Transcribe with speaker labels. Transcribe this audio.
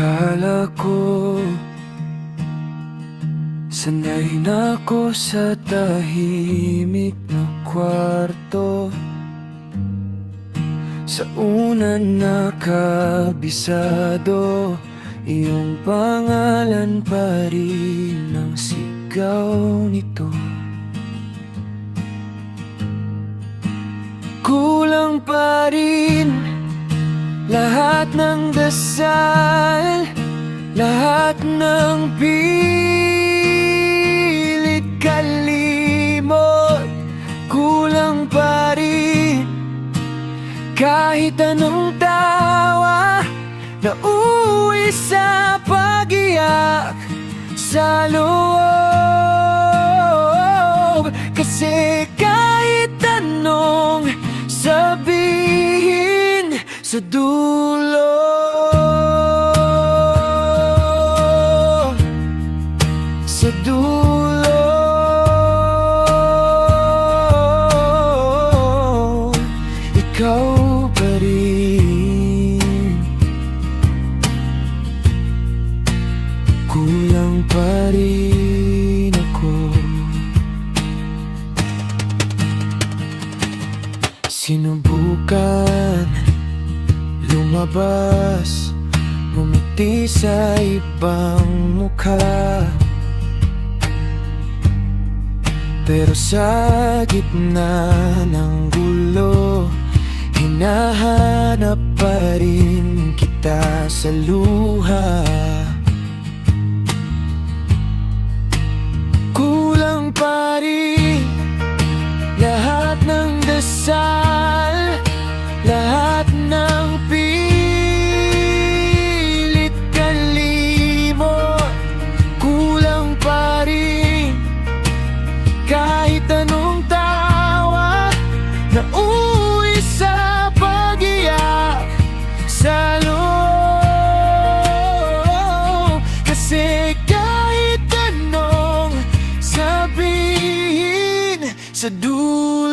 Speaker 1: Akala ko sanay na ako sa tahimik na kwarto. Sa una nakabisado, iyong pangalan pa rin ang sigaw nito. Kulang pa rin lahat ng dasal, lahat ng pilit kalimot. Kulang pa rin kahit anong tawa na uwi sa pag-iyak sa loob. Kasi kahit anong sabihin sa dulo, sa dulo, ikaw pa rin. Kulang pa rin ako. Sinubukan lumabas, ngumiti sa ibang mukha, pero sa gitna ng gulo, hinahanap pa rin kita sa luha. Kulang pa rin lahat ng dasal, lahat ng pilit kalimot. Kulang pa rin kahit anong tawa na uwi sa pag-iyak sa loob. Kasi kahit anong sabihin sa dulo,